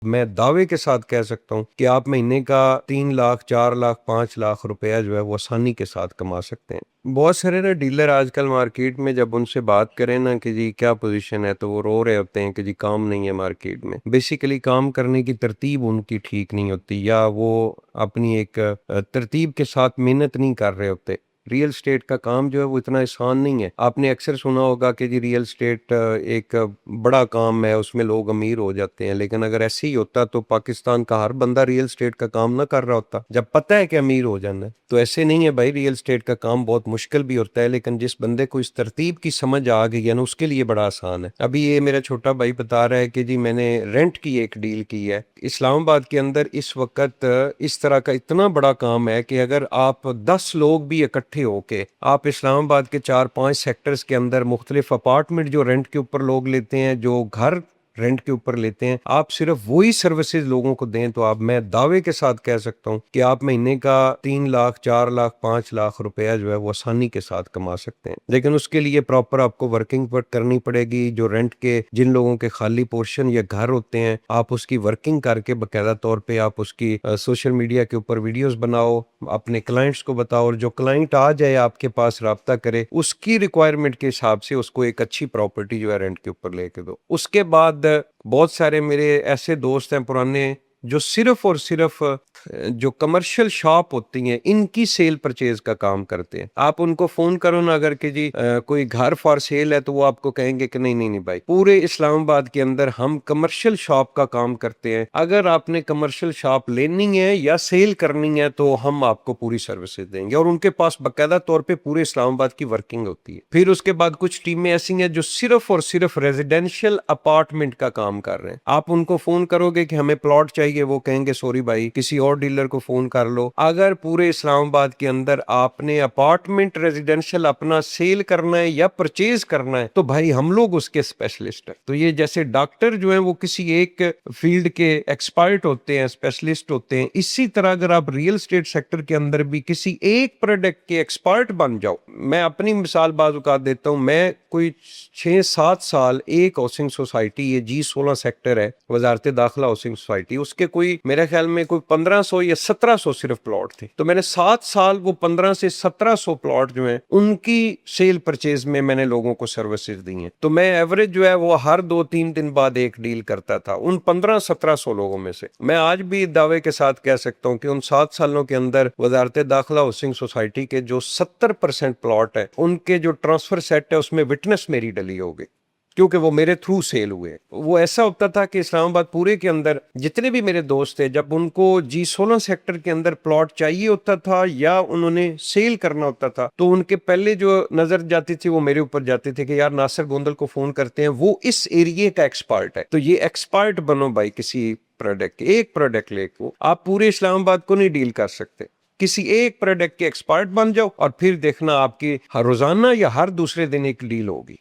میں دعوے کے ساتھ کہہ سکتا ہوں کہ آپ مہینے کا 3 لاکھ 4 لاکھ 5 لاکھ روپیہ جو ہے وہ آسانی کے ساتھ کما سکتے ہیں۔ بہت سارے نا ڈیلر آج کل مارکیٹ میں جب ان سے بات کریں نا کہ جی کیا پوزیشن ہے، تو وہ رو رہے ہوتے ہیں کہ جی کام نہیں ہے مارکیٹ میں۔ بیسیکلی کام کرنے کی ترتیب ان کی ٹھیک نہیں ہوتی، یا وہ اپنی ایک ترتیب کے ساتھ محنت نہیں کر رہے ہوتے۔ ریئل اسٹیٹ کا کام جو ہے وہ اتنا آسان نہیں ہے۔ آپ نے اکثر سنا ہوگا کہ جی ریئل اسٹیٹ ایک بڑا کام ہے، اس میں لوگ امیر ہو جاتے ہیں، لیکن اگر ایسے ہی ہوتا تو پاکستان کا ہر بندہ ریئل اسٹیٹ کا کام نہ کر رہا ہوتا جب پتہ ہے کہ امیر ہو جانا ہے۔ تو ایسے نہیں ہے بھائی، ریئل اسٹیٹ کا کام بہت مشکل بھی ہوتا ہے، لیکن جس بندے کو اس ترتیب کی سمجھ آ گئی ہے نا، اس کے لیے بڑا آسان ہے۔ ابھی یہ میرا چھوٹا بھائی بتا رہا ہے کہ جی میں نے رینٹ کی ایک ڈیل کی ہے اسلام آباد کے اندر۔ اس وقت اس طرح کا اتنا بڑا کام ہے کہ اگر آپ 10 لوگ بھی اکٹھے ہو کے آپ اسلام آباد کے 4-5 سیکٹرز کے اندر مختلف اپارٹمنٹ جو رینٹ کے اوپر لوگ لیتے ہیں، جو گھر رینٹ کے اوپر لیتے ہیں، آپ صرف وہی سروسز لوگوں کو دیں تو میں دعوے کے ساتھ کہہ سکتا ہوں کہ آپ مہینے کا 3 لاکھ 4 لاکھ 5 لاکھ روپیہ جو ہے وہ آسانی کے ساتھ کما سکتے ہیں۔ لیکن اس کے لیے پراپر آپ کو ورکنگ پر کرنی پڑے گی۔ جو رینٹ کے جن لوگوں کے خالی پورشن یا گھر ہوتے ہیں، آپ اس کی ورکنگ کر کے باقاعدہ طور پہ آپ اس کی سوشل میڈیا کے اوپر ویڈیوز بناؤ، اپنے کلائنٹس کو بتاؤ، اور جو کلائنٹ آ جائے آپ کے پاس رابطہ کرے، اس کی ریکوائرمنٹ کے حساب سے اس کو ایک اچھی پراپرٹی جو ہے رینٹ کے اوپر لے کے دو۔ اس کے بعد بہت سارے میرے ایسے دوست ہیں پرانے جو صرف اور صرف جو کمرشل شاپ ہوتی ہیں ان کی سیل پرچیز کا کام کرتے ہیں۔ آپ ان کو فون کرو نا اگر کہ جی کوئی گھر فار سیل ہے، تو وہ آپ کو کہیں گے کہ نہیں نہیں نہیں بھائی، پورے اسلام آباد کے اندر ہم کمرشل شاپ کا کام کرتے ہیں، اگر آپ نے کمرشل شاپ لینی ہے یا سیل کرنی ہے تو ہم آپ کو پوری سروسز دیں گے۔ اور ان کے پاس باقاعدہ طور پہ پورے اسلام آباد کی ورکنگ ہوتی ہے۔ پھر اس کے بعد کچھ ٹیمیں ایسی ہیں جو صرف اور صرف ریزیڈینشل اپارٹمنٹ کا کام کر رہے ہیں۔ آپ ان کو فون کرو گے کہ ہمیں پلاٹ چاہیے، وہ کہیں گے سوری بھائی کسی اور ڈیلر کو فون کر لو۔ اگر پورے اسلام آباد کے اندر آپ نے اپارٹمنٹ ریزیڈینشل اپنا سیل کرنا ہے یا پرچیز کرنا ہے تو بھائی ہم لوگ اس کے اسپیشلسٹ ہیں۔ تو یہ جیسے ڈاکٹر جو ہیں وہ کسی ایک فیلڈ کے ایکسپرٹ ہوتے ہیں، اسپیشلسٹ ہوتے ہیں، اسی طرح اگر آپ ریئل اسٹیٹ سیکٹر کے اندر بھی کسی ایک پروڈکٹ کے ایکسپرٹ بن جاؤ۔ میں اپنی مثال بعض اوقات دیتا ہوں، میں کوئی 6-7 سال ایک ہاؤسنگ سوسائٹی، یہ G16 سیکٹر ہے، وزارت داخلہ ہاؤسنگ سوسائٹی، اس کے کوئی میرے خیال میں کوئی 1500 یا 1700 صرف پلاٹ تھے۔ تو میں نے 7 سال وہ 1500 سے 1700 پلاٹ جو ہیں ان کی سیل پرچیز میں نے لوگوں کو سروسز دی ہیں۔ تو میں ایوریج جو ہے وہ ہر 2-3 دن بعد ایک ڈیل کرتا تھا ان 1500-1700 لوگوں میں سے۔ میں آج بھی دعوے کے ساتھ کہہ سکتا ہوں کہ ان 7 سالوں کے اندر وزارت داخلہ ہاؤسنگ سوسائٹی کے جو 70% پلاٹ ہے، ان کے جو ٹرانسفر سیٹ ہے اس میں وٹنس میری ڈلی ہو گئی، کیونکہ وہ میرے تھرو سیل ہوئے۔ وہ ایسا ہوتا تھا کہ اسلام آباد پورے کے اندر جتنے بھی میرے دوست تھے، جب ان کو G16 سیکٹر کے اندر پلاٹ چاہیے ہوتا تھا یا انہوں نے سیل کرنا ہوتا تھا، تو ان کے پہلے جو نظر جاتی تھی وہ میرے اوپر جاتی تھی کہ یار ناصر گوندل کو فون کرتے ہیں، وہ اس ایریے کا ایکسپرٹ ہے۔ تو یہ ایکسپرٹ بنو بھائی، کسی پروڈکٹ، ایک پروڈکٹ لے کے آپ پورے اسلام آباد کو نہیں ڈیل کر سکتے، کسی ایک پروڈکٹ کے ایکسپرٹ بن جاؤ اور پھر دیکھنا آپ کی ہر روزانہ یا ہر دوسرے دن ایک ڈیل ہوگی۔